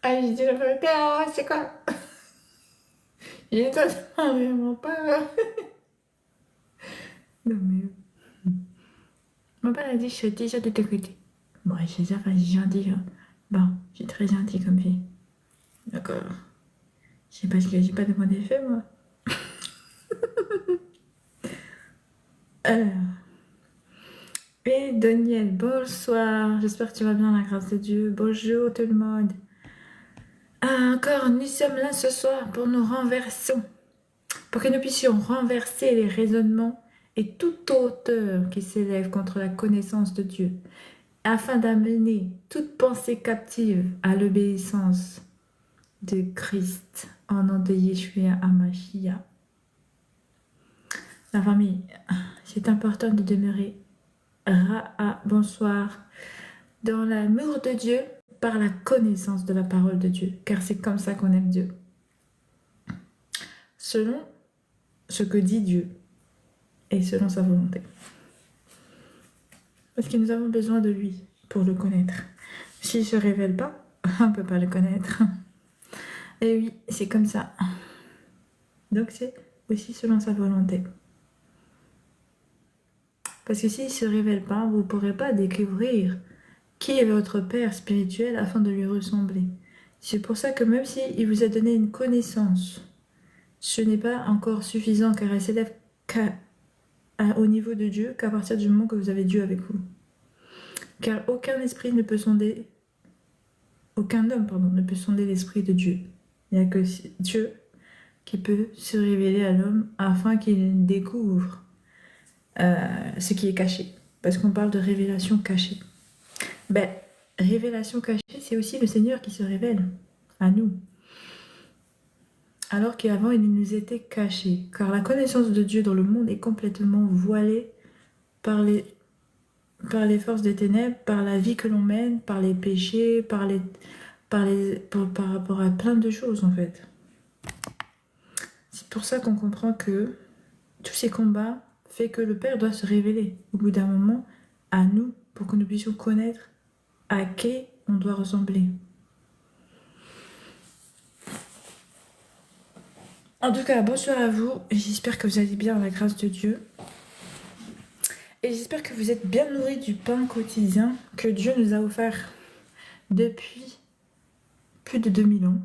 Ah, j'ai dit la vérité, ah, c'est quoi? J'ai totalement vraiment pas. Non, mais. Mon père a dit, je suis déjà de ton côté. Bon, je suis déjà gentille. Hein. Bon, je suis très gentille comme fille. D'accord. Je sais pas ce que j'ai pas demandé fait, moi. Alors. Et Daniel, bonsoir. J'espère que tu vas bien, la grâce de Dieu. Bonjour tout le monde. Ah, encore, nous sommes là ce soir pour nous renverser. Pour que nous puissions renverser les raisonnements et toute hauteur qui s'élève contre la connaissance de Dieu, afin d'amener toute pensée captive à l'obéissance de Christ, en nom de Yeshua Hamashiach. La famille, c'est important de demeurer bonsoir, dans l'amour de Dieu par la connaissance de la parole de Dieu, car c'est comme ça qu'on aime Dieu. Selon ce que dit Dieu et selon sa volonté. Parce que nous avons besoin de lui pour le connaître. S'il ne se révèle pas, on ne peut pas le connaître. Et oui, c'est comme ça. Donc c'est aussi selon sa volonté. Parce que s'il ne se révèle pas, vous ne pourrez pas découvrir qui est votre Père spirituel afin de lui ressembler. C'est pour ça que même s'il vous a donné une connaissance, ce n'est pas encore suffisant car elle s'élève au niveau de Dieu qu'à partir du moment que vous avez Dieu avec vous. Car aucun esprit ne peut sonder, aucun homme, pardon, ne peut sonder l'esprit de Dieu. Il n'y a que Dieu qui peut se révéler à l'homme afin qu'il découvre ce qui est caché. Parce qu'on parle de révélation cachée. Ben, révélation cachée, c'est aussi le Seigneur qui se révèle à nous. Alors qu'avant, il nous était caché. Car la connaissance de Dieu dans le monde est complètement voilée par les forces des ténèbres, par la vie que l'on mène, par les péchés, par rapport à plein de choses en fait. C'est pour ça qu'on comprend que tous ces combats fait que le Père doit se révéler au bout d'un moment à nous pour que nous puissions connaître à qui on doit ressembler. En tout cas, bonsoir à vous. J'espère que vous allez bien à la grâce de Dieu. Et j'espère que vous êtes bien nourris du pain quotidien que Dieu nous a offert depuis plus de 2000 ans.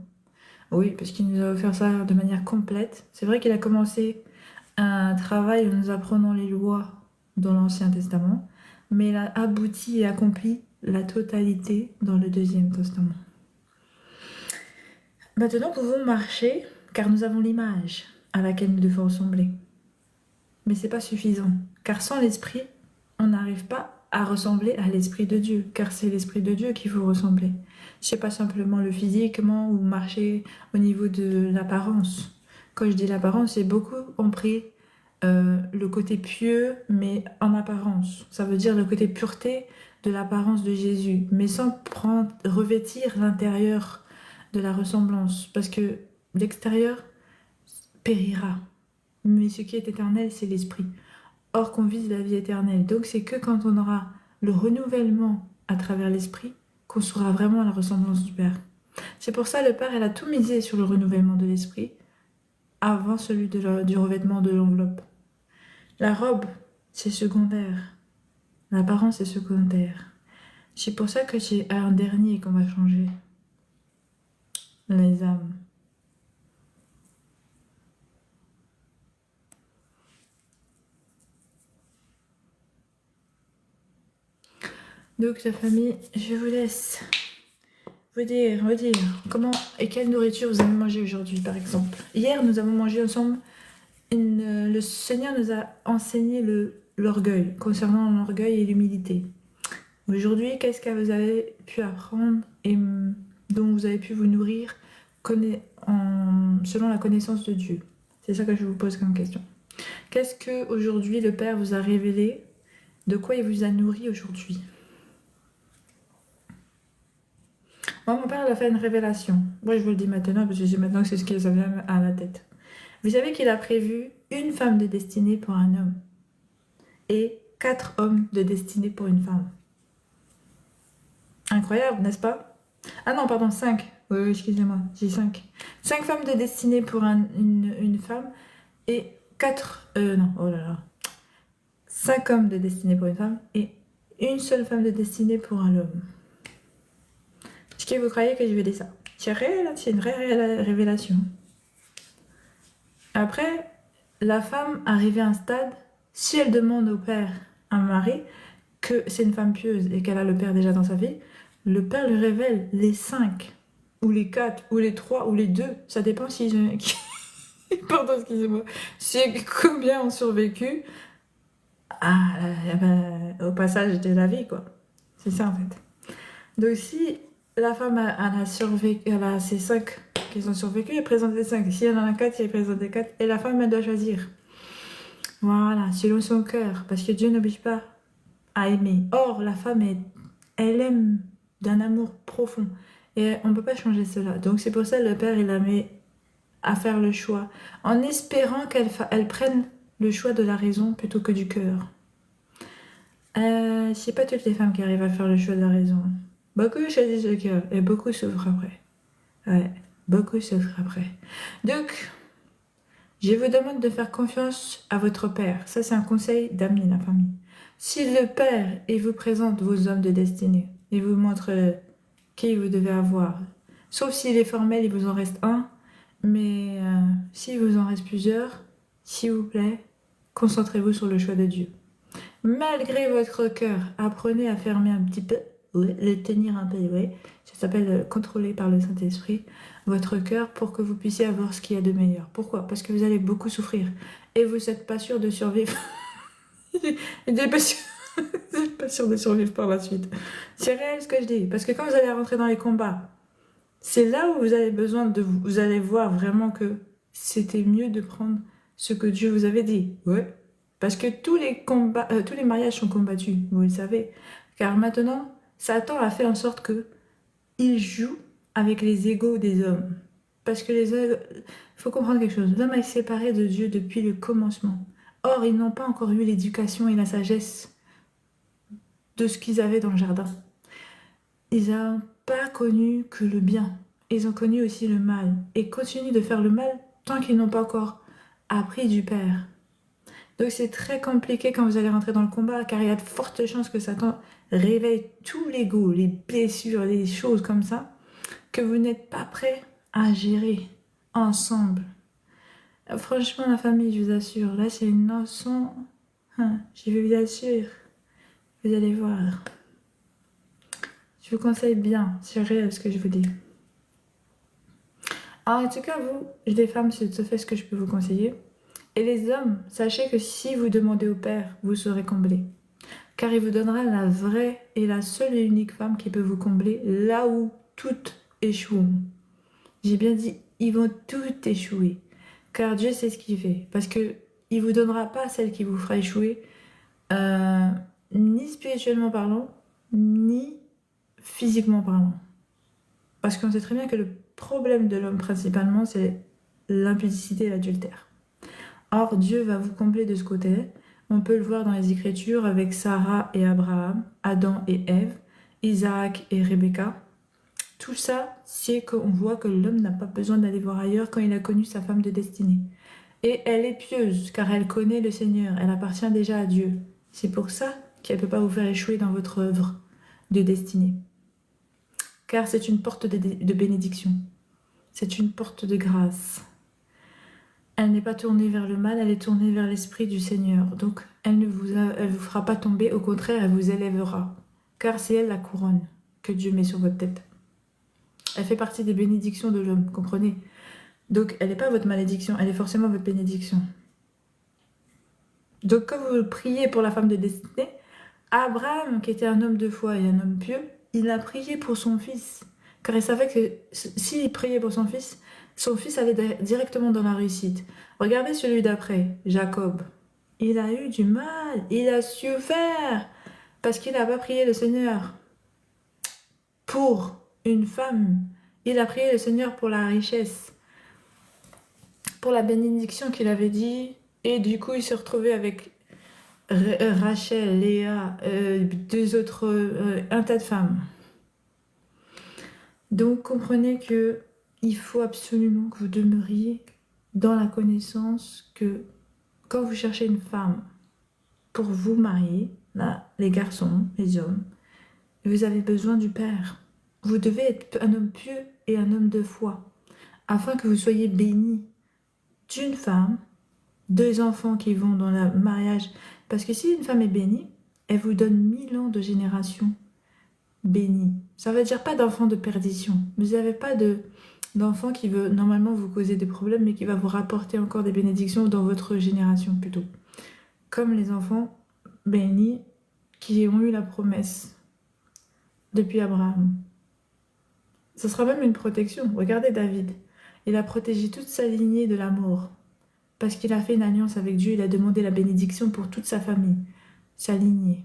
Oui, parce qu'il nous a offert ça de manière complète. C'est vrai qu'il a commencé un travail en nous apprenant les lois dans l'Ancien Testament, mais il a abouti et accompli la totalité dans le Deuxième Testament. Maintenant, nous pouvons marcher car nous avons l'image à laquelle nous devons ressembler. Mais ce n'est pas suffisant, car sans l'Esprit, on n'arrive pas à ressembler à l'Esprit de Dieu, car c'est l'Esprit de Dieu qu'il faut ressembler. Ce n'est pas simplement le physiquement ou marcher au niveau de l'apparence. Quand je dis l'apparence, c'est beaucoup ont pris le côté pieux, mais en apparence. Ça veut dire le côté pureté de l'apparence de Jésus, mais sans revêtir l'intérieur de la ressemblance, parce que l'extérieur périra. Mais ce qui est éternel, c'est l'esprit. Or qu'on vise la vie éternelle. Donc c'est que quand on aura le renouvellement à travers l'esprit qu'on saura vraiment la ressemblance du Père. C'est pour ça le Père, elle a tout misé sur le renouvellement de l'esprit avant celui du revêtement de l'enveloppe. La robe, c'est secondaire. L'apparence est secondaire. C'est pour ça que c'est un dernier qu'on va changer. Les âmes. Donc la famille, je vous laisse vous dire comment et quelle nourriture vous avez mangé aujourd'hui par exemple. Hier nous avons mangé ensemble, le Seigneur nous a enseigné l'orgueil, concernant l'orgueil et l'humilité. Aujourd'hui, qu'est-ce que vous avez pu apprendre et dont vous avez pu vous nourrir selon la connaissance de Dieu? C'est ça que je vous pose comme question. Qu'est-ce que aujourd'hui le Père vous a révélé? De quoi il vous a nourri aujourd'hui? Moi, mon père, il a fait une révélation. Moi, je vous le dis maintenant, parce que c'est maintenant que c'est ce qui vient à la tête. Vous savez qu'il a prévu une femme de destinée pour un homme et 4 hommes de destinée pour une femme. Incroyable, n'est-ce pas? Ah non, pardon, 5. Oui, excusez-moi, j'ai 5. 5 femmes de destinée pour une femme et 4... non, oh là là. 5 hommes de destinée pour une femme et une seule femme de destinée pour un homme. Est-ce que vous croyez que je vais dire ça? C'est réel, c'est une vraie révélation. Après, la femme arrivée à un stade, si elle demande au père, un mari, que c'est une femme pieuse et qu'elle a le père déjà dans sa vie, le père lui révèle les 5, ou les 4, ou les 3, ou les 2. Ça dépend si pardon, excusez-moi. Si combien ont survécu au passage de la vie, quoi. C'est ça, en fait. Donc, si la femme a survécu, elle a ces 5 qui ont survécu, elle présente les 5. Si elle en a 4, elle présente les 4. Et la femme, elle doit choisir. Voilà, selon son cœur. Parce que Dieu n'oblige pas à aimer. Or, la femme, elle aime d'un amour profond. Et on ne peut pas changer cela. Donc, c'est pour ça que le père, il la met à faire le choix. En espérant qu'elle prenne le choix de la raison plutôt que du cœur. C'est pas toutes les femmes qui arrivent à faire le choix de la raison. Beaucoup choisissent le cœur et beaucoup souffrent après. Ouais, beaucoup souffrent après. Donc, je vous demande de faire confiance à votre père. Ça, c'est un conseil d'amis, la famille. Si le père, il vous présente vos hommes de destinée, il vous montre qui vous devez avoir. Sauf s'il est formel, il vous en reste un. Mais s'il vous en reste plusieurs, s'il vous plaît, concentrez-vous sur le choix de Dieu. Malgré votre cœur, apprenez à fermer un petit peu, ouais, le tenir un peu, ouais. Ça s'appelle contrôler par le Saint-Esprit votre cœur pour que vous puissiez avoir ce qu'il y a de meilleur. Pourquoi? Parce que vous allez beaucoup souffrir et vous n'êtes pas sûr de survivre. Vous n'êtes pas sûr de survivre par la suite. C'est réel ce que je dis. Parce que quand vous allez rentrer dans les combats, c'est là où vous avez besoin de vous allez voir vraiment que c'était mieux de prendre ce que Dieu vous avait dit. Ouais. Parce que tous les mariages sont combattus, vous le savez. Car maintenant, Satan a fait en sorte que il joue avec les égos des hommes. Parce que il faut comprendre quelque chose. L'homme est séparé de Dieu depuis le commencement. Or, ils n'ont pas encore eu l'éducation et la sagesse de ce qu'ils avaient dans le jardin. Ils n'ont pas connu que le bien. Ils ont connu aussi le mal. Et continuent de faire le mal tant qu'ils n'ont pas encore appris du Père. Donc c'est très compliqué quand vous allez rentrer dans le combat, car il y a de fortes chances que Satan réveille tout l'ego, les blessures, les choses comme ça, que vous n'êtes pas prêts à gérer ensemble. Franchement, la famille, je vous assure, là c'est une leçon, je vous assure, vous allez voir. Je vous conseille bien, c'est réel ce que je vous dis. En tout cas, vous, les femmes, c'est tout à fait ce que je peux vous conseiller. Et les hommes, sachez que si vous demandez au Père, vous serez comblés. Car il vous donnera la vraie et la seule et unique femme qui peut vous combler là où toutes échoueront. J'ai bien dit, ils vont toutes échouer. Car Dieu sait ce qu'il fait. Parce qu'il ne vous donnera pas celle qui vous fera échouer, ni spirituellement parlant, ni physiquement parlant. Parce qu'on sait très bien que le problème de l'homme principalement, c'est l'impudicité et l'adultère. Or, Dieu va vous combler de ce côté. On peut le voir dans les Écritures avec Sarah et Abraham, Adam et Ève, Isaac et Rebecca. Tout ça, c'est qu'on voit que l'homme n'a pas besoin d'aller voir ailleurs quand il a connu sa femme de destinée. Et elle est pieuse, car elle connaît le Seigneur, elle appartient déjà à Dieu. C'est pour ça qu'elle ne peut pas vous faire échouer dans votre œuvre de destinée. Car c'est une porte de bénédiction. C'est une porte de grâce. Elle n'est pas tournée vers le mal, elle est tournée vers l'Esprit du Seigneur. Donc, elle ne vous fera pas tomber, au contraire, elle vous élèvera. Car c'est elle la couronne que Dieu met sur votre tête. Elle fait partie des bénédictions de l'homme, comprenez? Donc, elle n'est pas votre malédiction, elle est forcément votre bénédiction. Donc, quand vous priez pour la femme de destinée, Abraham, qui était un homme de foi et un homme pieux, il a prié pour son fils. Car il savait que s'il priait pour son fils allait directement dans la réussite. Regardez celui d'après, Jacob. Il a eu du mal, il a souffert, parce qu'il n'a pas prié le Seigneur pour une femme. Il a prié le Seigneur pour la richesse. pour la bénédiction qu'il avait dit. Et du coup, il s'est retrouvé avec Rachel, Léa, deux autres, un tas de femmes. Donc comprenez que il faut absolument que vous demeuriez dans la connaissance que quand vous cherchez une femme pour vous marier, là, les garçons, les hommes, vous avez besoin du Père. Vous devez être un homme pieux et un homme de foi, afin que vous soyez bénis d'une femme, deux enfants qui vont dans le mariage. Parce que si une femme est bénie, elle vous donne 1000 ans de génération bénie. Ça veut dire pas d'enfant de perdition. Vous n'avez pas d'enfant qui veut normalement vous causer des problèmes, mais qui va vous rapporter encore des bénédictions dans votre génération plutôt. Comme les enfants bénis qui ont eu la promesse depuis Abraham. Ce sera même une protection. Regardez David. Il a protégé toute sa lignée de la mort. Parce qu'il a fait une alliance avec Dieu, il a demandé la bénédiction pour toute sa famille, sa lignée.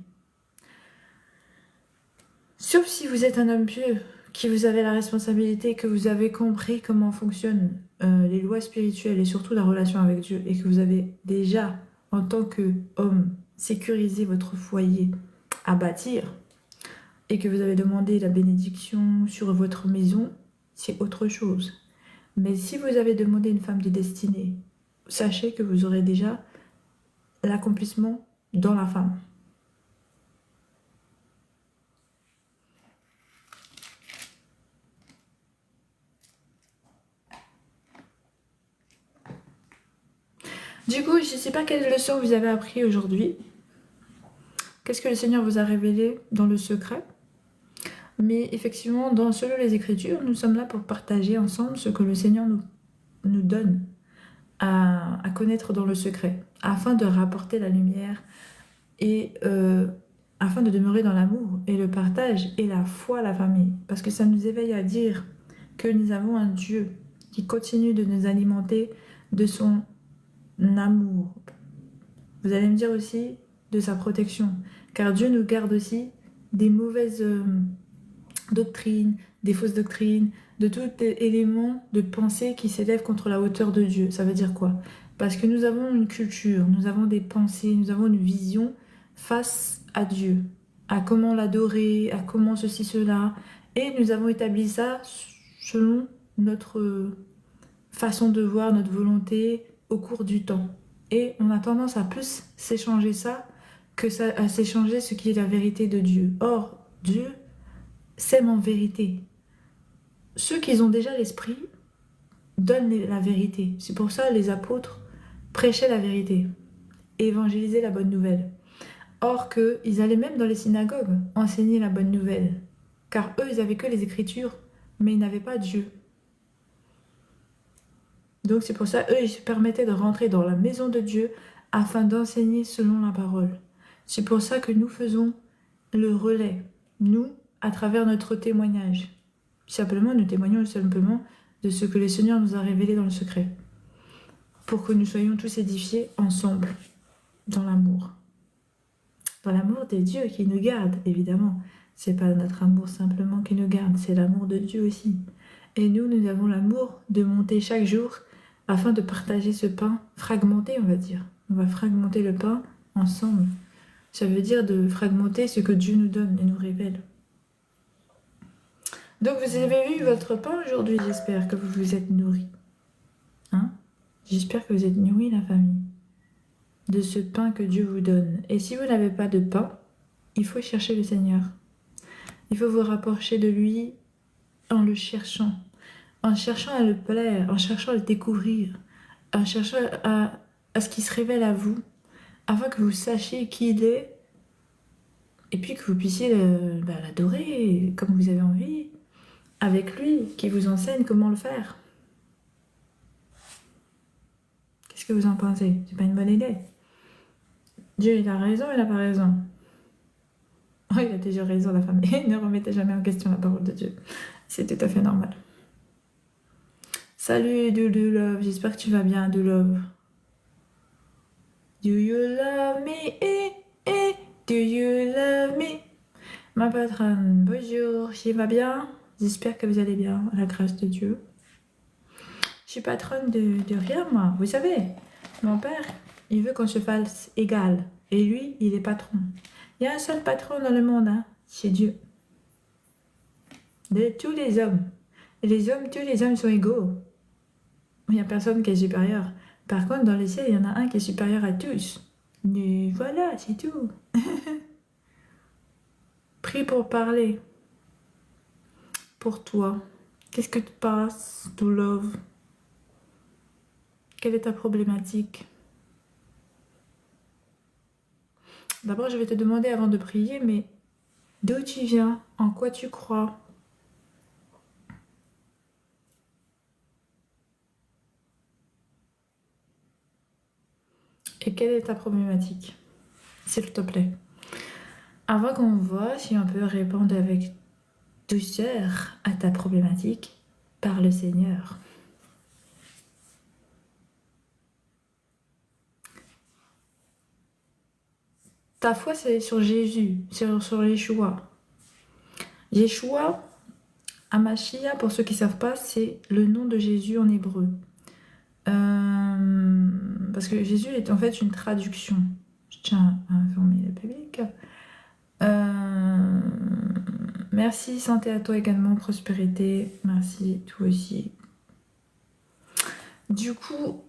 Sauf si vous êtes un homme pieux, qui vous avez la responsabilité, que vous avez compris comment fonctionnent les lois spirituelles et surtout la relation avec Dieu, et que vous avez déjà, en tant qu'homme, sécurisé votre foyer à bâtir, et que vous avez demandé la bénédiction sur votre maison, c'est autre chose. Mais si vous avez demandé une femme de destinée, sachez que vous aurez déjà l'accomplissement dans la femme. Du coup, je ne sais pas quelle leçon vous avez appris aujourd'hui. Qu'est-ce que le Seigneur vous a révélé dans le secret? Mais effectivement, selon les Écritures, nous sommes là pour partager ensemble ce que le Seigneur nous donne à connaître dans le secret, afin de rapporter la lumière et afin de demeurer dans l'amour et le partage et la foi à la famille. Parce que ça nous éveille à dire que nous avons un Dieu qui continue de nous alimenter de son amour. Vous allez me dire aussi de sa protection, car Dieu nous garde aussi des mauvaises doctrines, des fausses doctrines, de tout élément de pensée qui s'élève contre la hauteur de Dieu. Ça veut dire quoi? Parce que nous avons une culture, nous avons des pensées, nous avons une vision face à Dieu, à comment l'adorer, à comment ceci, cela, et nous avons établi ça selon notre façon de voir, notre volonté au cours du temps. Et on a tendance à plus s'échanger ça que à s'échanger ce qui est la vérité de Dieu. Or, Dieu sème en vérité. Ceux qui ont déjà l'esprit donnent la vérité. C'est pour ça que les apôtres prêchaient la vérité, évangélisaient la bonne nouvelle. Or qu'ils allaient même dans les synagogues enseigner la bonne nouvelle. Car eux, ils n'avaient que les Écritures, mais ils n'avaient pas Dieu. Donc c'est pour ça, eux, ils se permettaient de rentrer dans la maison de Dieu afin d'enseigner selon la parole. C'est pour ça que nous faisons le relais, nous, à travers notre témoignage. Simplement, nous témoignons simplement de ce que le Seigneur nous a révélé dans le secret, pour que nous soyons tous édifiés ensemble, dans l'amour. Dans l'amour des dieux qui nous gardent, évidemment. C'est pas notre amour simplement qui nous garde, c'est l'amour de Dieu aussi. Et nous avons l'amour de monter chaque jour afin de partager ce pain fragmenté, on va dire. On va fragmenter le pain ensemble. Ça veut dire de fragmenter ce que Dieu nous donne et nous révèle. Donc vous avez eu votre pain aujourd'hui, j'espère que vous vous êtes nourris. Hein? J'espère que vous êtes nourris, la famille, de ce pain que Dieu vous donne. Et si vous n'avez pas de pain, il faut chercher le Seigneur. Il faut vous rapprocher de lui en le cherchant à le plaire, en cherchant à le découvrir, en cherchant à ce qu'il se révèle à vous, afin que vous sachiez qui il est, et puis que vous puissiez l'adorer comme vous avez envie, avec lui, qui vous enseigne comment le faire. Qu'est-ce que vous en pensez? C'est pas une bonne idée. Dieu, il a raison, il n'a pas raison. Oui, il a déjà raison, la femme. Ne remettez jamais en question la parole de Dieu. C'est tout à fait normal. Salut, Do Love. J'espère que tu vas bien, Do Love. Do you love me? Do you love me? Ma patronne, bonjour. J'y va bien? J'espère que vous allez bien, à la grâce de Dieu. Je suis patronne de rien, moi. Vous savez, mon père, il veut qu'on se fasse égal. Et lui, il est patron. Il y a un seul patron dans le monde, hein, c'est Dieu. De tous les hommes. Et les hommes, tous les hommes sont égaux. Il n'y a personne qui est supérieur. Par contre, dans le ciel, il y en a un qui est supérieur à tous. Mais voilà, c'est tout. Prie pour parler. Pour toi. Qu'est-ce que tu passes, to love? Quelle est ta problématique? D'abord, je vais te demander avant de prier, mais d'où tu viens? En quoi tu crois? Et quelle est ta problématique? S'il te plaît. Avant qu'on voit si on peut répondre avec douceur à ta problématique par le Seigneur. Ta foi, c'est sur Jésus, sur Yeshua. Yeshua, Amashia, pour ceux qui ne savent pas, c'est le nom de Jésus en hébreu. Parce que Jésus est en fait une traduction. Je tiens à informer le public. Merci, santé à toi également, prospérité. Merci, toi aussi. Du coup,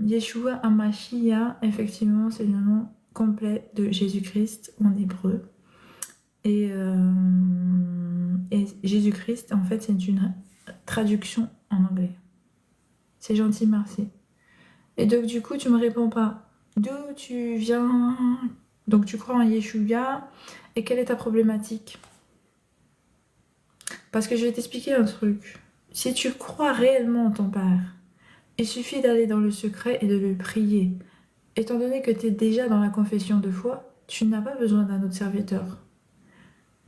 Yeshua Amashia, effectivement, c'est le nom complet de Jésus-Christ en hébreu. Et Jésus-Christ, en fait, c'est une traduction en anglais. C'est gentil, merci. Et donc, du coup, tu me réponds pas. D'où tu viens? Donc, tu crois en Yeshua. Et quelle est ta problématique? Parce que je vais t'expliquer un truc. Si tu crois réellement en ton Père, il suffit d'aller dans le secret et de le prier. Étant donné que tu es déjà dans la confession de foi, tu n'as pas besoin d'un autre serviteur.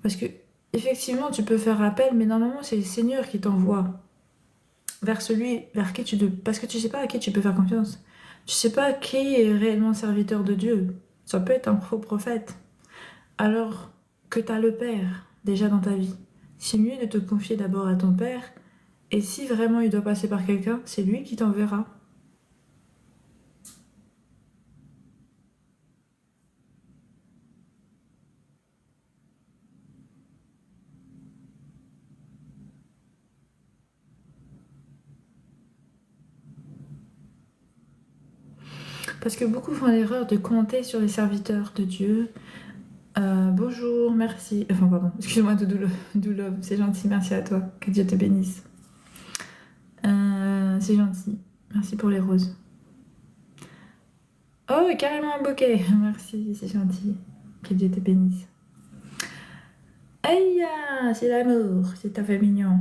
Parce que, effectivement, tu peux faire appel, mais normalement, c'est le Seigneur qui t'envoie vers celui vers qui tu... Parce que tu sais pas à qui tu peux faire confiance. Tu sais pas qui est réellement serviteur de Dieu. Ça peut être un faux prophète. Alors que tu as le Père déjà dans ta vie, c'est mieux de te confier d'abord à ton Père. Et si vraiment il doit passer par quelqu'un, c'est lui qui t'enverra. Parce que beaucoup font l'erreur de compter sur les serviteurs de Dieu. Bonjour, merci. Enfin, pardon, excuse-moi, Doulove, c'est gentil, merci à toi. Que Dieu te bénisse. C'est gentil. Merci pour les roses. Oh, carrément un bouquet. Merci, c'est gentil. Que Dieu te bénisse. Aïe, c'est l'amour, c'est ta fait mignon.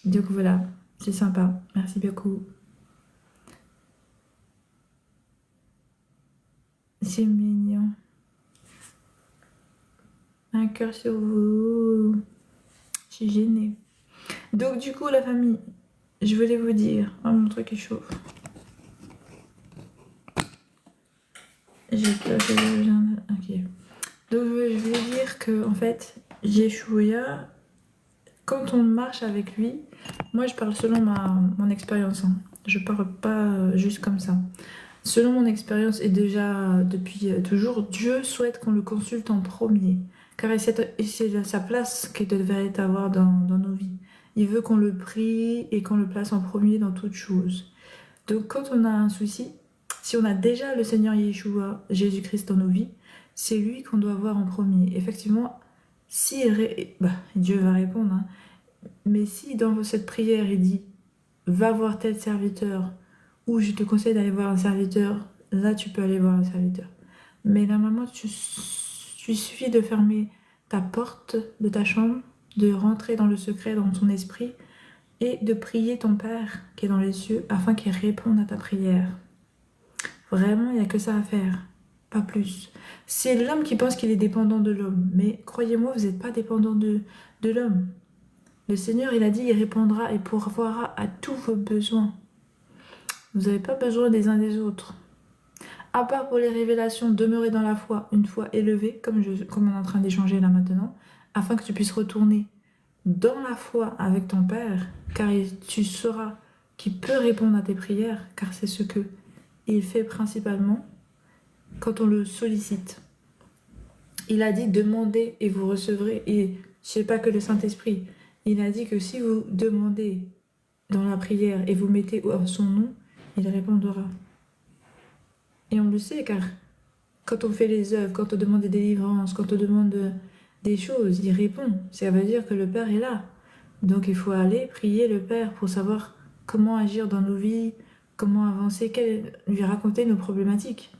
Donc voilà, c'est sympa. Merci beaucoup. C'est mignon. Un cœur sur vous. Je suis gênée. Donc du coup, la famille, je voulais vous dire... Oh, mon truc est chaud. J'ai peur que... Ok. Donc je voulais dire que, en fait, Yeshua, quand on marche avec lui, moi je parle selon mon expérience. Hein. Je parle pas juste comme ça. Selon mon expérience et déjà depuis toujours, Dieu souhaite qu'on le consulte en premier. Car c'est sa place qu'il devrait avoir dans nos vies. Il veut qu'on le prie et qu'on le place en premier dans toutes choses. Donc quand on a un souci, si on a déjà le Seigneur Yeshua, Jésus-Christ dans nos vies, c'est lui qu'on doit voir en premier. Effectivement, si Dieu va répondre, hein, mais si dans cette prière il dit « va voir tel serviteur » ou « je te conseille d'aller voir un serviteur », là tu peux aller voir un serviteur. Mais normalement, il suffit de fermer ta porte de ta chambre, de rentrer dans le secret, dans ton esprit, et de prier ton Père qui est dans les cieux afin qu'il réponde à ta prière. Vraiment, il n'y a que ça à faire, pas plus. C'est l'homme qui pense qu'il est dépendant de l'homme, mais croyez-moi, vous n'êtes pas dépendant de l'homme. Le Seigneur, il a dit, il répondra et pourvoira à tous vos besoins. Vous n'avez pas besoin des uns des autres. À part pour les révélations, demeurez dans la foi, une foi élevée, comme on est en train d'échanger là maintenant, afin que tu puisses retourner dans la foi avec ton Père car tu sauras qu'il peut répondre à tes prières, car c'est ce que il fait principalement quand on le sollicite. Il a dit demandez et vous recevrez, et ce n'est pas que le Saint-Esprit. Il a dit que si vous demandez dans la prière et vous mettez en son nom, il répondra. Et on le sait, car quand on fait les œuvres, quand on demande des délivrances, quand on demande des choses, il répond. Ça veut dire que le Père est là. Donc il faut aller prier le Père pour savoir comment agir dans nos vies, comment avancer, lui raconter nos problématiques.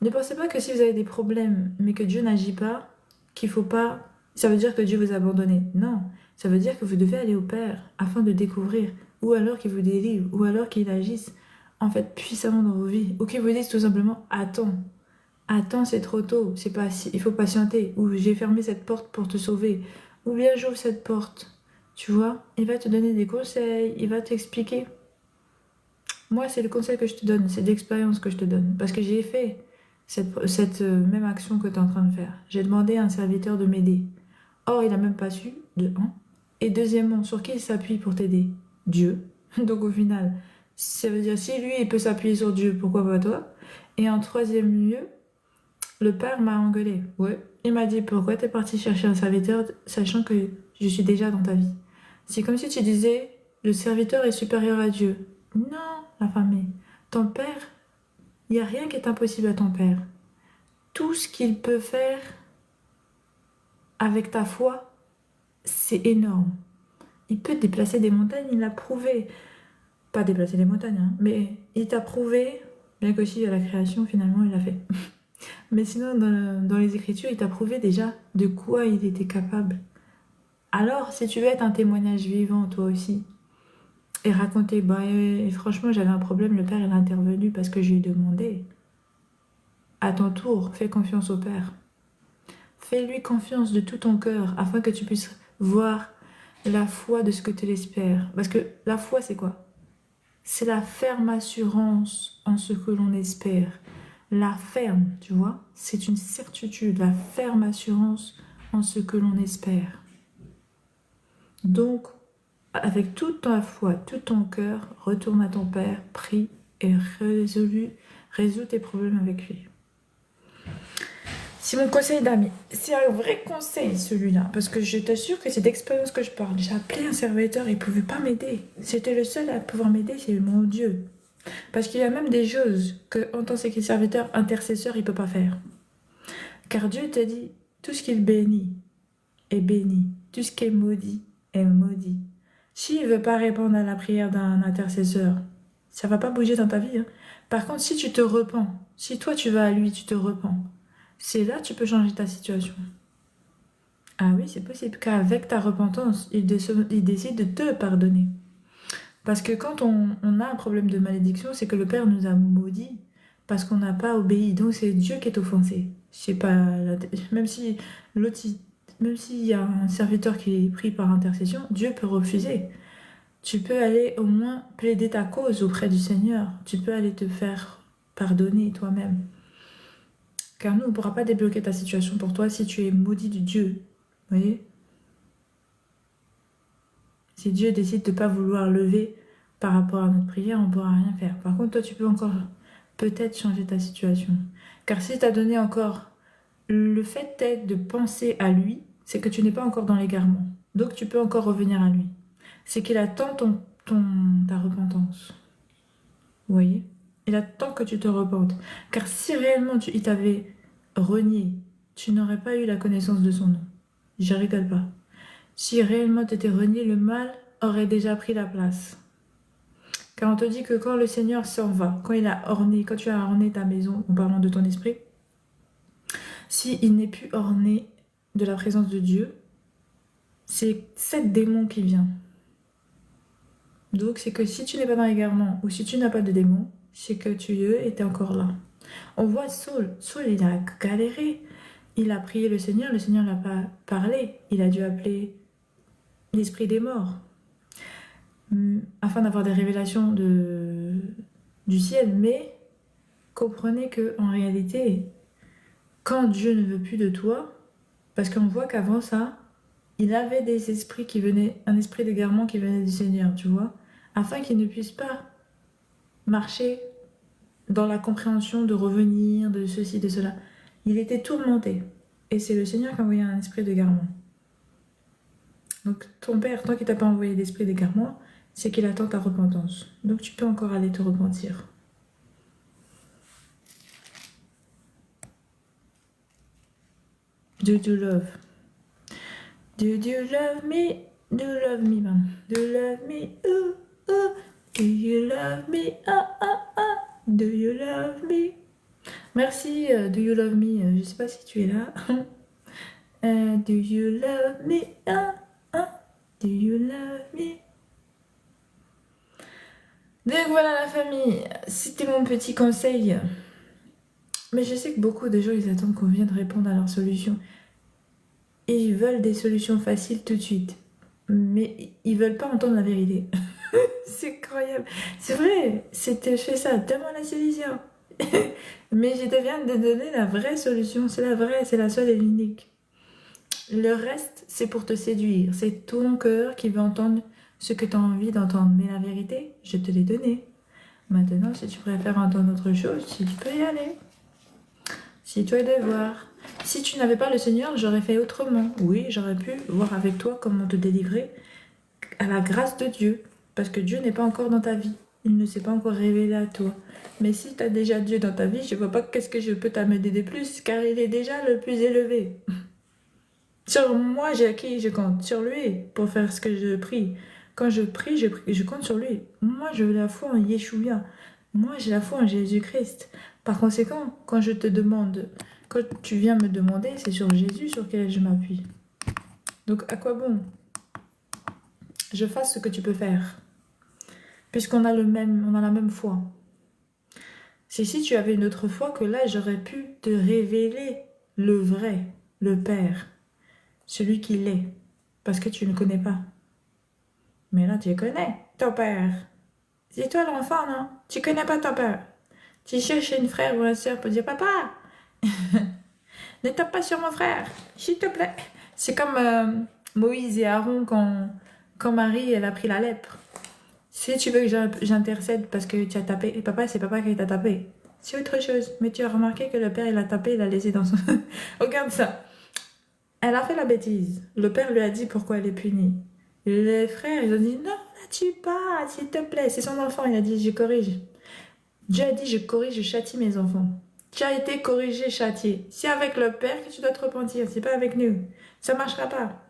Ne pensez pas que si vous avez des problèmes, mais que Dieu n'agit pas, qu'il faut pas... Ça veut dire que Dieu vous a abandonné. Non, ça veut dire que vous devez aller au Père afin de découvrir, ou alors qu'il vous délivre, ou alors qu'il agisse en fait puissamment dans vos vies, ou qu'il vous dise tout simplement « Attends, attends, c'est trop tôt, c'est pas si... il faut patienter, ou j'ai fermé cette porte pour te sauver, ou bien j'ouvre cette porte. » Tu vois, il va te donner des conseils, il va t'expliquer. Moi, c'est le conseil que je te donne, c'est l'expérience que je te donne, parce que j'ai fait cette même action que tu es en train de faire. J'ai demandé à un serviteur de m'aider. Or, il n'a même pas su, de un. Et deuxièmement, sur qui il s'appuie pour t'aider? Dieu. Donc au final, ça veut dire si lui, il peut s'appuyer sur Dieu, pourquoi pas toi? Et en troisième lieu, le père m'a engueulé. Ouais. Il m'a dit pourquoi t'es parti chercher un serviteur sachant que je suis déjà dans ta vie. C'est comme si tu disais le serviteur est supérieur à Dieu. Non, la famille. Ton père, il n'y a rien qui est impossible à ton père. Tout ce qu'il peut faire avec ta foi, c'est énorme. Il peut déplacer des montagnes, il l'a prouvé. Pas déplacer les montagnes, hein, mais il t'a prouvé, bien qu'aussi à la création, finalement, il l'a fait. Mais sinon, dans les Écritures, il t'a prouvé déjà de quoi il était capable. Alors, si tu veux être un témoignage vivant, toi aussi, et raconter, bah, et franchement, j'avais un problème, le Père, il a intervenu parce que je lui ai demandé. À ton tour, fais confiance au Père. Fais-lui confiance de tout ton cœur afin que tu puisses voir la foi de ce que tu l'espères. Parce que la foi, c'est quoi? C'est la ferme assurance en ce que l'on espère. La ferme, tu vois, c'est une certitude, la ferme assurance en ce que l'on espère. Donc, avec toute ta foi, tout ton cœur, retourne à ton Père, prie et résous tes problèmes avec lui. C'est mon conseil d'amis. C'est un vrai conseil celui-là, parce que je t'assure que c'est d'expérience que je parle. J'ai appelé un serviteur, il ne pouvait pas m'aider. C'était le seul à pouvoir m'aider, c'est mon Dieu. Parce qu'il y a même des choses qu'en tant que serviteur, intercesseur, il ne peut pas faire. Car Dieu t'a dit, tout ce qu'il bénit est béni. Tout ce qui est maudit est maudit. S'il ne veut pas répondre à la prière d'un intercesseur, ça ne va pas bouger dans ta vie. Hein. Par contre, si tu te repens, si toi tu vas à lui, tu te repens, c'est là que tu peux changer ta situation. Ah oui, c'est possible qu'avec ta repentance, il décide de te pardonner. Parce que quand on a un problème de malédiction, c'est que le Père nous a maudits parce qu'on n'a pas obéi. Donc c'est Dieu qui est offensé. C'est pas même si même s'il y a un serviteur qui est pris par intercession, Dieu peut refuser. Tu peux aller au moins plaider ta cause auprès du Seigneur. Tu peux aller te faire pardonner toi-même. Car nous, on ne pourra pas débloquer ta situation pour toi si tu es maudit de Dieu. Vous voyez? Si Dieu décide de ne pas vouloir lever par rapport à notre prière, on ne pourra rien faire. Par contre, toi, tu peux encore peut-être changer ta situation. Car si tu as donné encore le fait de penser à lui, c'est que tu n'es pas encore dans l'égarement. Donc, tu peux encore revenir à lui. C'est qu'il attend ta repentance. Vous voyez? Il attend que tu te repentes. Car si réellement il t'avait renié, tu n'aurais pas eu la connaissance de son nom. Je rigole pas. Si réellement tu étais renié, le mal aurait déjà pris la place. Car on te dit que quand le Seigneur s'en va, quand tu as orné ta maison, en parlant de ton esprit, s'il n'est plus orné de la présence de Dieu, c'est 7 démons qui viennent. Donc c'est que si tu n'es pas dans l'égarement ou si tu n'as pas de démons, c'est que Dieu était encore là. On voit Saul. Saul, il a galéré. Il a prié le Seigneur n'a pas parlé. Il a dû appeler l'esprit des morts afin d'avoir des révélations du ciel. Mais comprenez que en réalité, quand Dieu ne veut plus de toi, parce qu'on voit qu'avant ça, il avait des esprits qui venaient, un esprit d'égarement qui venait du Seigneur, tu vois, afin qu'il ne puisse pas marcher dans la compréhension de revenir, de ceci, de cela. Il était tourmenté. Et c'est le Seigneur qui a envoyé un esprit d'égarement. Donc ton Père, tant qu'il t'a pas envoyé d'esprit d'égarement, c'est qu'il attend ta repentance. Donc tu peux encore aller te repentir. Do you love? Do you love me? Do you love me, pardon. Do you love me? Ooh, ooh. Do you love me? Ah, ah, ah. Do you love me? Merci, Do you love me? Je sais pas si tu es là. Do you love me? Ah, ah. Do you love me? Donc voilà la famille, c'était mon petit conseil. Mais je sais que beaucoup de gens, ils attendent qu'on vienne répondre à leurs solutions. Et ils veulent des solutions faciles tout de suite. Mais ils veulent pas entendre la vérité. C'est incroyable. C'est vrai, je fais ça, donne-moi la solution. Mais je te viens de donner la vraie solution. C'est la vraie, c'est la seule et l'unique. Le reste, c'est pour te séduire. C'est ton cœur qui veut entendre ce que tu as envie d'entendre. Mais la vérité, je te l'ai donnée. Maintenant, si tu préfères entendre autre chose, si tu peux y aller. C'est toi de voir. Si tu n'avais pas le Seigneur, j'aurais fait autrement. Oui, j'aurais pu voir avec toi comment te délivrer à la grâce de Dieu. Parce que Dieu n'est pas encore dans ta vie. Il ne s'est pas encore révélé à toi. Mais si tu as déjà Dieu dans ta vie, je ne vois pas qu'est-ce que je peux t'amener de plus, car il est déjà le plus élevé. Sur moi, j'ai qui je compte? Sur lui, pour faire ce que je prie. Quand je prie, je compte sur lui. Moi, j'ai la foi en Yeshua. Moi, j'ai la foi en Jésus-Christ. Par conséquent, quand je te demande, quand tu viens me demander, c'est sur Jésus sur lequel je m'appuie. Donc, à quoi bon je fasse ce que tu peux faire? Puisqu'on a on a la même foi. C'est si tu avais une autre foi que là, j'aurais pu te révéler le vrai, le Père, celui qu'il est, parce que tu ne connais pas. Mais là, tu connais, ton Père. C'est toi l'enfant, non? Tu connais pas ton Père. Tu cherches une frère ou une soeur pour dire, papa, ne tape pas sur mon frère, s'il te plaît. C'est comme Moïse et Aaron quand Marie, elle a pris la lèpre. Si tu veux que j'intercède parce que tu as tapé, et papa, c'est papa qui t'a tapé. C'est autre chose. Mais tu as remarqué que le père, il a tapé, il a laissé dans son... Regarde ça. Elle a fait la bêtise. Le père lui a dit pourquoi elle est punie. Les frères, ils ont dit, non, la tue pas, s'il te plaît. C'est son enfant, il a dit, je corrige. Dieu a dit, je corrige, je châtie mes enfants. Tu as été corrigé, châtié. C'est avec le père que tu dois te repentir, c'est pas avec nous. Ça marchera pas.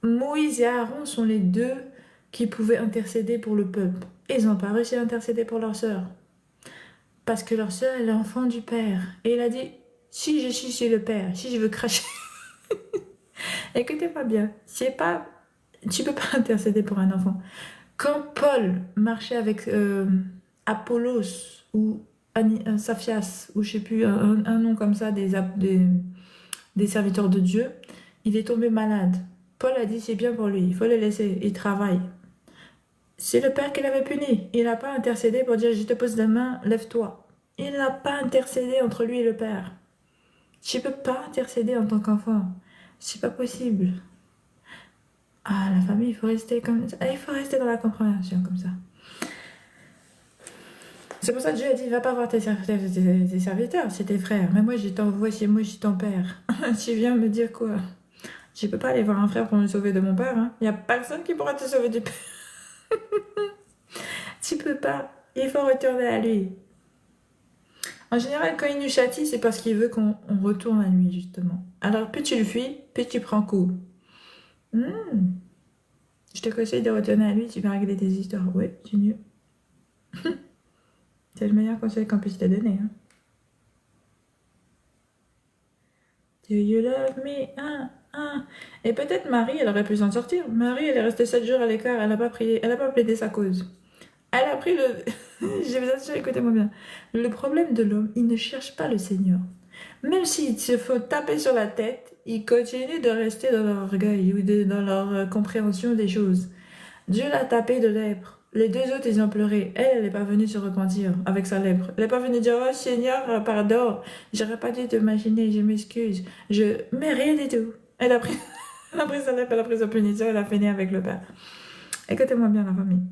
Moïse et Aaron sont les deux qui pouvaient intercéder pour le peuple. Et ils n'ont pas réussi à intercéder pour leur sœur. Parce que leur sœur est l'enfant du Père. Et il a dit, si je suis chez le Père, si je veux cracher... Écoutez-moi bien, tu peux pas intercéder pour un enfant. Quand Paul marchait avec Apollos ou Saphias, ou je sais plus, un nom comme ça, des serviteurs de Dieu, il est tombé malade. Paul a dit, c'est bien pour lui, il faut le laisser, il travaille. C'est le Père qui l'avait puni. Il n'a pas intercédé pour dire, je te pose la main, lève-toi. Il n'a pas intercédé entre lui et le Père. Je ne peux pas intercéder en tant qu'enfant. C'est pas possible. Ah, la famille, il faut rester comme ça. Il faut rester dans la compréhension comme ça. C'est pour ça que Dieu a dit, va pas voir tes serviteurs, c'est tes frères. Mais moi, je t'envoie chez moi, je suis ton père. Tu viens me dire quoi? Je peux pas aller voir un frère pour me sauver de mon père. Hein. Il n'y a personne qui pourra te sauver du père. Tu peux pas. Il faut retourner à lui. En général, quand il nous châtie, c'est parce qu'il veut qu'on retourne à lui, justement. Alors, plus tu le fuis, plus tu prends coup. Je te conseille de retourner à lui, tu vas régler tes histoires. Oui, c'est mieux. C'est le meilleur conseil qu'on puisse te donner. Hein. Do you love me? Et peut-être Marie, elle aurait pu s'en sortir. Marie, elle est restée 7 jours à l'écart, elle n'a pas prié, elle n'a pas plaidé sa cause. Elle a pris le... Je vous assure, écoutez-moi bien. Le problème de l'homme, il ne cherche pas le Seigneur. Même s'il se faut taper sur la tête, il continue de rester dans leur orgueil ou dans leur compréhension des choses. Dieu l'a tapé de lèpre. Les deux autres, ils ont pleuré. Elle n'est pas venue se repentir avec sa lèpre. Elle n'est pas venue dire, oh Seigneur, pardon, j'aurais pas dû t'imaginer, je m'excuse. Mais rien du tout. Elle a pris... Elle a pris sa lèvre, elle a pris sa punition, elle a fini avec le père. Écoutez-moi bien, la famille.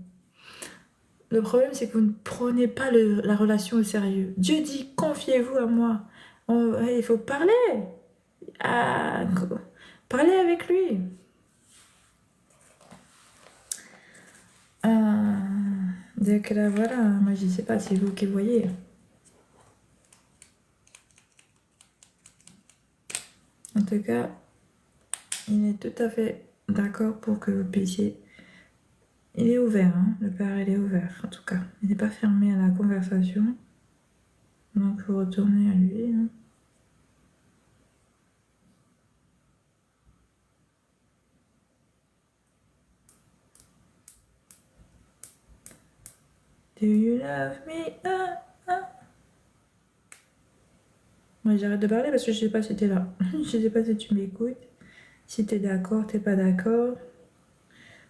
Le problème, c'est que vous ne prenez pas la relation au sérieux. Dieu dit, confiez-vous à moi. Il faut parler. Ah, parler avec lui. Donc là, voilà, moi je sais pas, c'est vous qui voyez. En tout cas, il est tout à fait d'accord pour que vous puissiez. Il est ouvert, hein, le père, il est ouvert, en tout cas. Il n'est pas fermé à la conversation. Donc, il faut retourner à lui. Hein. Do you love me? Ah, ah. Moi, j'arrête de parler parce que je sais pas si t'es là. Je sais pas si tu m'écoutes. Si t'es d'accord, t'es pas d'accord.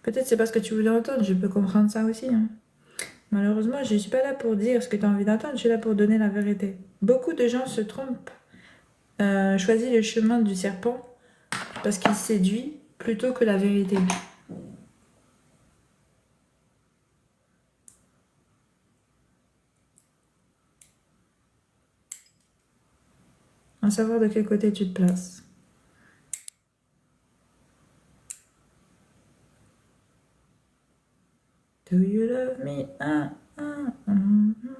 Peut-être c'est parce que tu voulais entendre, je peux comprendre ça aussi. Hein. Malheureusement, je ne suis pas là pour dire ce que tu as envie d'entendre, je suis là pour donner la vérité. Beaucoup de gens se trompent, choisissent le chemin du serpent parce qu'il séduit plutôt que la vérité. À savoir de quel côté tu te places. Do you love me? Ah, ah, mm, mm.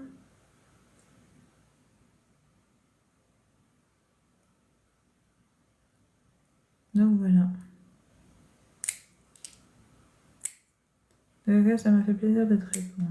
Donc voilà. Donc là, ça m'a fait plaisir de te répondre.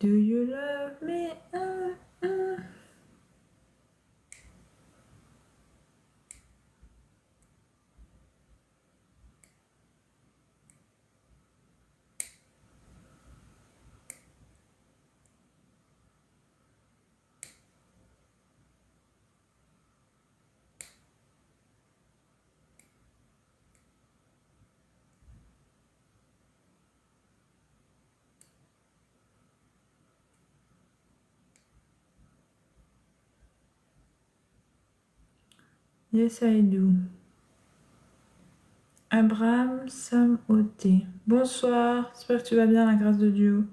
Do you love me? Ah, ah. Yes, I do. Abraham Samoté. Bonsoir, j'espère que tu vas bien, la grâce de Dieu.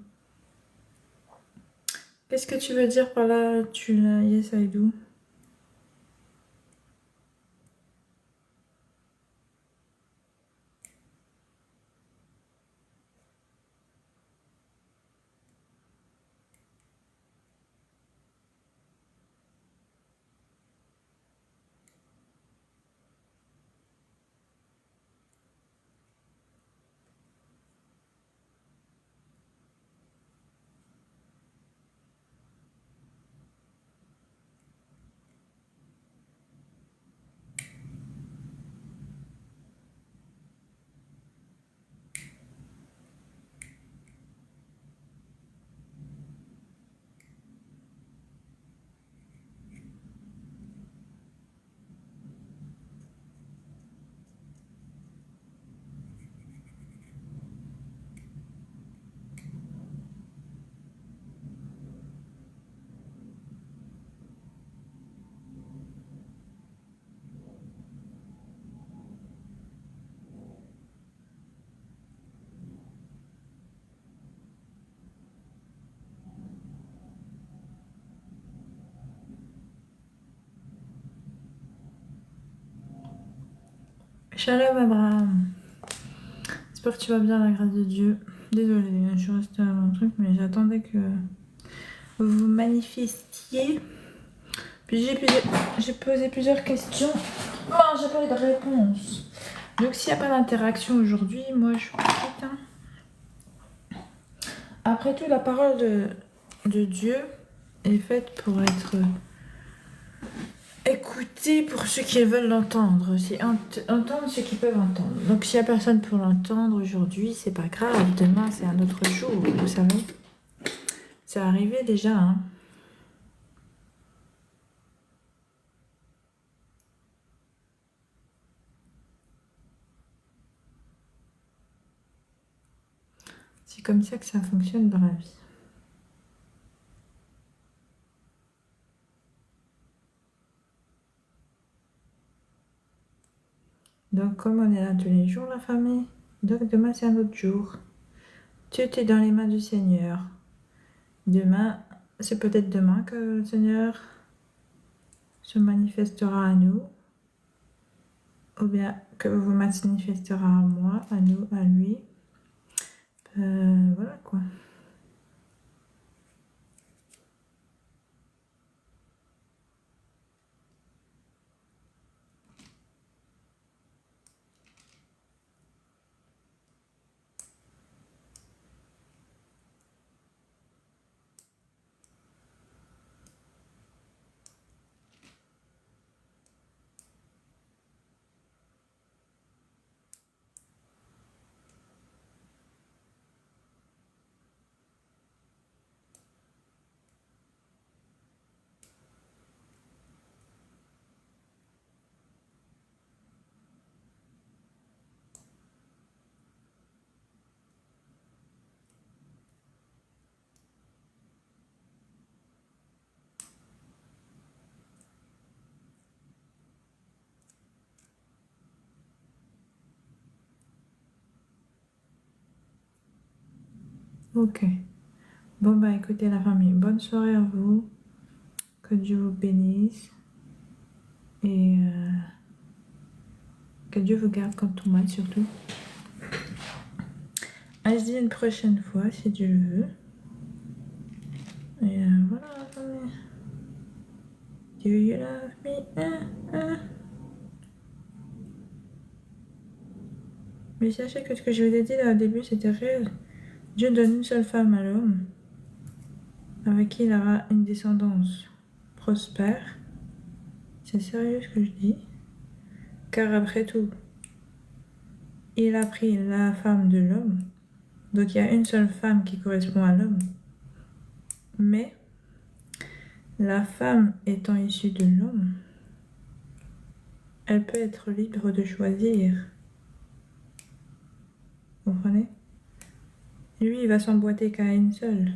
Qu'est-ce que tu veux dire par là, tu l'as, yes, I do? Shalom Abraham. J'espère que tu vas bien, la grâce de Dieu. Désolée, je suis restée à mon truc, mais j'attendais que vous vous manifestiez. Puis j'ai posé plusieurs questions. Bon, j'ai pas eu de réponse. Donc s'il n'y a pas d'interaction aujourd'hui, moi je quitte. Hein. Après tout, la parole de Dieu est faite pour être écoutée pour ceux qui veulent l'entendre. C'est entendre ceux qui peuvent entendre. Donc s'il n'y a personne pour l'entendre aujourd'hui, c'est pas grave. Demain, c'est un autre jour, vous savez. C'est arrivé déjà, hein. C'est comme ça que ça fonctionne dans la vie. Donc, comme on est là tous les jours, la famille, donc demain, c'est un autre jour. Tu es dans les mains du Seigneur. Demain, c'est peut-être demain que le Seigneur se manifestera à nous, ou bien que vous manifestera à moi, à nous, à lui. Voilà quoi. Ok. Bon bah écoutez la famille, bonne soirée à vous. Que Dieu vous bénisse. Et que Dieu vous garde comme tout mal surtout. On se dit une prochaine fois si Dieu le veut. Et voilà la famille. Do you love me? Mais sachez que ce que je vous ai dit là au début c'était réel. Dieu donne une seule femme à l'homme avec qui il aura une descendance prospère. C'est sérieux ce que je dis. Car après tout, il a pris la femme de l'homme. Donc il y a une seule femme qui correspond à l'homme. Mais la femme étant issue de l'homme, elle peut être libre de choisir. Vous comprenez? Lui, il va s'emboîter qu'à une seule.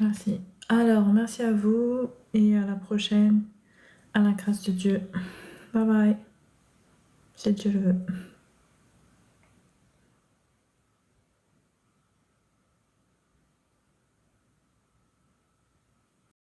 Merci. Alors, merci à vous et à la prochaine. À la grâce de Dieu. Bye bye. Si Dieu le veut.